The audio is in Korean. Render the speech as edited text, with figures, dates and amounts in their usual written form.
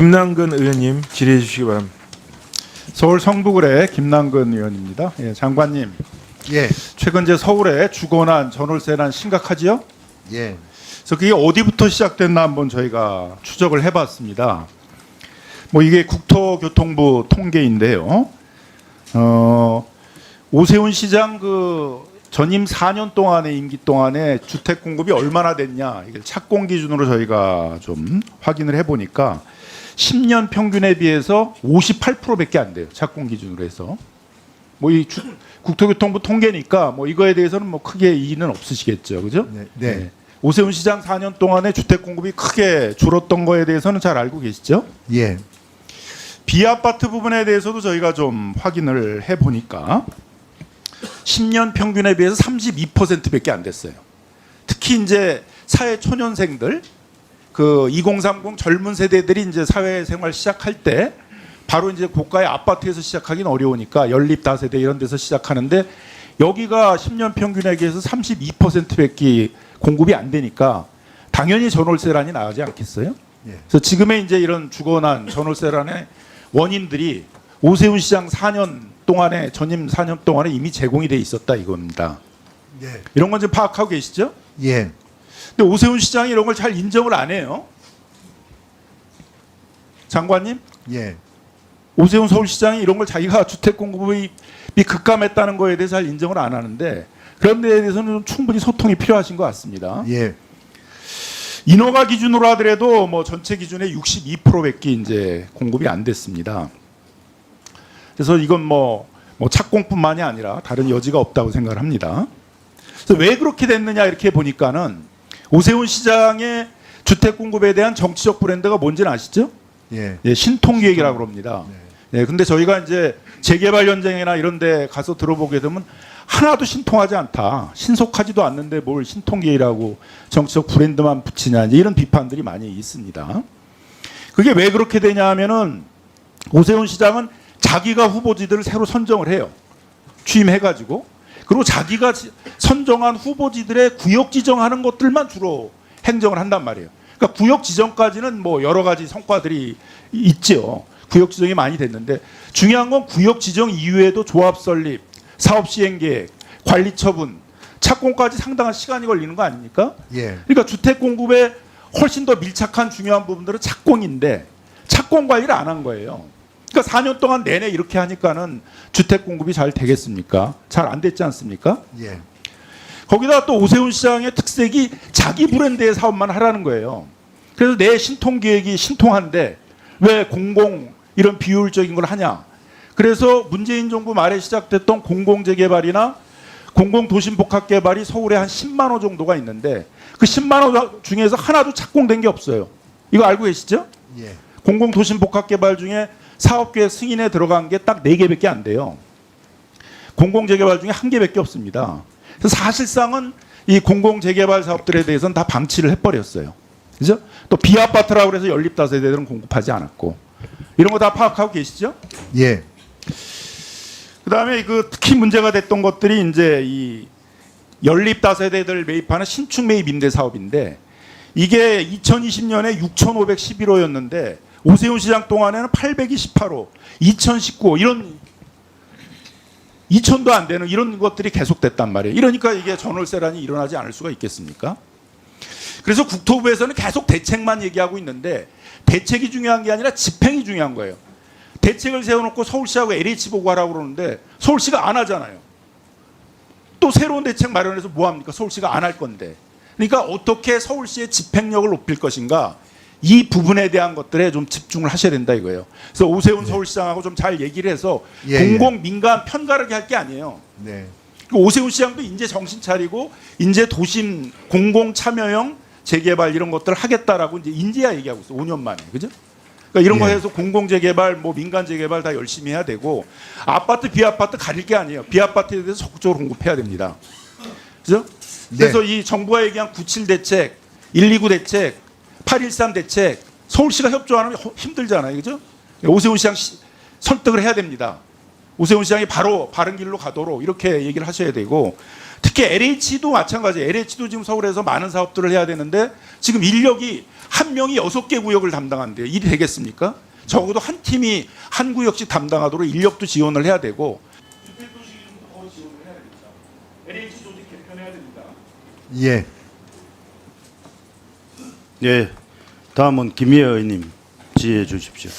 김남근 의원님 질의해 주시기 바랍니다. 서울 성북을의 김남근 의원입니다. 예, 장관님, 예, 최근 이제 서울에 주거난, 전월세난 심각하지요? 예, 그래서 그게 어디부터 시작됐나 한번 저희가 추적을 해봤습니다. 뭐 이게 국토교통부 통계인데요. 오세훈 시장 그 전임 4년 동안의 임기 동안에 주택 공급이 얼마나 됐냐, 이게 착공 기준으로 저희가 좀 확인을 해보니까 10년 평균에 비해서 58%밖에 안 돼요. 착공 기준으로 해서. 뭐 이 국토교통부 통계니까 뭐 이거에 대해서는 뭐 크게 이의는 없으시겠죠, 그죠? 네, 네. 오세훈 시장 4년 동안에 주택 공급이 크게 줄었던 거에 대해서는 잘 알고 계시죠? 예, 비아파트 부분에 대해서도 저희가 좀 확인을 해보니까 10년 평균에 비해서 32%밖에 안 됐어요. 특히 이제 사회 초년생들, 그 2030 젊은 세대들이 이제 사회생활 시작할 때 바로 이제 고가의 아파트에서 시작하기는 어려우니까 연립 다세대 이런 데서 시작하는데 여기가 10년 평균에 비해서 32%밖에 공급이 안 되니까 당연히 전월세란이 나가지 않겠어요? 예. 그래서 지금의 이제 이런 주거난 전월세란의 원인들이 오세훈 시장 4년 동안에 전임 4년 동안에 이미 제공이 돼 있었다 이겁니다. 예, 이런 건 좀 파악하고 계시죠? 예, 근데 오세훈 시장이 이런 걸 잘 인정을 안 해요. 장관님, 예, 오세훈 서울시장이 이런 걸 자기가 주택 공급이 급감했다는 거에 대해서 잘 인정을 안 하는데 그런 데에 대해서는 좀 충분히 소통이 필요하신 것 같습니다. 예, 인허가 기준으로 하더라도 뭐 전체 기준의 62%밖에 이제 공급이 안 됐습니다. 그래서 이건 뭐 착공뿐만이 아니라 다른 여지가 없다고 생각을 합니다. 그래서 왜 그렇게 됐느냐 이렇게 보니까는 오세훈 시장의 주택 공급에 대한 정치적 브랜드가 뭔지는 아시죠? 예, 예, 신통기획이라고 그럽니다. 예, 근데 저희가 이제 재개발 현장이나 이런 데 가서 들어보게 되면 하나도 신통하지 않다. 신속하지도 않는데 뭘 신통기획이라고 정치적 브랜드만 붙이냐, 이런 비판들이 많이 있습니다. 그게 왜 그렇게 되냐 하면은 오세훈 시장은 자기가 후보지들을 새로 선정을 해요. 취임해가지고. 그리고 자기가 선정한 후보지들의 구역 지정하는 것들만 주로 행정을 한단 말이에요. 그러니까 구역 지정까지는 뭐 여러 가지 성과들이 있죠. 구역 지정이 많이 됐는데 중요한 건 구역 지정 이후에도 조합 설립, 사업 시행 계획, 관리 처분, 착공까지 상당한 시간이 걸리는 거 아닙니까? 예, 그러니까 주택 공급에 훨씬 더 밀착한 중요한 부분들은 착공인데 착공 관리를 안 한 거예요. 그러니까 4년 동안 내내 이렇게 하니까는 주택 공급이 잘 되겠습니까? 잘 안 됐지 않습니까? 예, 거기다 또 오세훈 시장의 특색이 자기 브랜드의 사업만 하라는 거예요. 그래서 내 신통 계획이 신통한데 왜 공공 이런 비효율적인 걸 하냐? 그래서 문재인 정부 말에 시작됐던 공공재개발이나 공공도심복합개발이 서울에 한 10만 호 정도가 있는데 그 10만 호 중에서 하나도 착공된 게 없어요. 이거 알고 계시죠? 예, 공공도심복합개발 중에 사업계획 승인에 들어간 게 딱 4개밖에 안 돼요. 공공재개발 중에 1개밖에 없습니다. 그래서 사실상은 이 공공재개발 사업들에 대해서는 다 방치를 해버렸어요. 그죠? 또 비아파트라고 해서 연립다세대들은 공급하지 않았고 이런 거 다 파악하고 계시죠? 예, 그다음에 그 특히 문제가 됐던 것들이 이제 이 연립다세대들 매입하는 신축 매입 임대 사업인데 이게 2020년에 6,511호였는데 오세훈 시장 동안에는 828호, 2019호 이런 2,000도 안 되는 이런 것들이 계속됐단 말이에요. 이러니까 이게 전월세란이 일어나지 않을 수가 있겠습니까? 그래서 국토부에서는 계속 대책만 얘기하고 있는데 대책이 중요한 게 아니라 집행이 중요한 거예요. 대책을 세워놓고 서울시하고 LH 보고 하라고 그러는데 서울시가 안 하잖아요. 또 새로운 대책 마련해서 뭐 합니까? 서울시가 안 할 건데. 그러니까 어떻게 서울시의 집행력을 높일 것인가, 이 부분에 대한 것들에 좀 집중을 하셔야 된다 이거예요. 그래서 오세훈 서울시장하고 좀 잘 얘기를 해서 공공 민간 편가르기 할 게 아니에요. 네, 오세훈 시장도 이제 정신 차리고 이제 도심 공공 참여형 재개발 이런 것들을 하겠다라고 이제 인제야 얘기하고 있어. 5년 만에. 그죠? 그러니까 이런 거 해서 공공 재개발, 뭐 민간 재개발 다 열심히 해야 되고 아파트 비아파트 가릴 게 아니에요. 비아파트에 대해서 적극적으로 공급해야 됩니다. 그죠? 그래서 이 정부가 얘기한 97 대책, 129 대책, 813 대책 서울시가 협조 안 하면 힘들잖아요. 그죠? 오세훈 시장 설득을 해야 됩니다. 오세훈 시장이 바로 바른 길로 가도록 이렇게 얘기를 하셔야 되고 특히 LH도 마찬가지예요. LH도 지금 서울에서 많은 사업들을 해야 되는데 지금 인력이 한 명이 6개 구역을 담당한대요. 일이 되겠습니까? 적어도 한 팀이 한 구역씩 담당하도록 인력도 지원을 해야 되고 주택도시도 더 지원을 해야 됩니다. LH 조직 개편해야 됩니다. 예. 예, 다음은 김희애 의원님 지휘해 주십시오.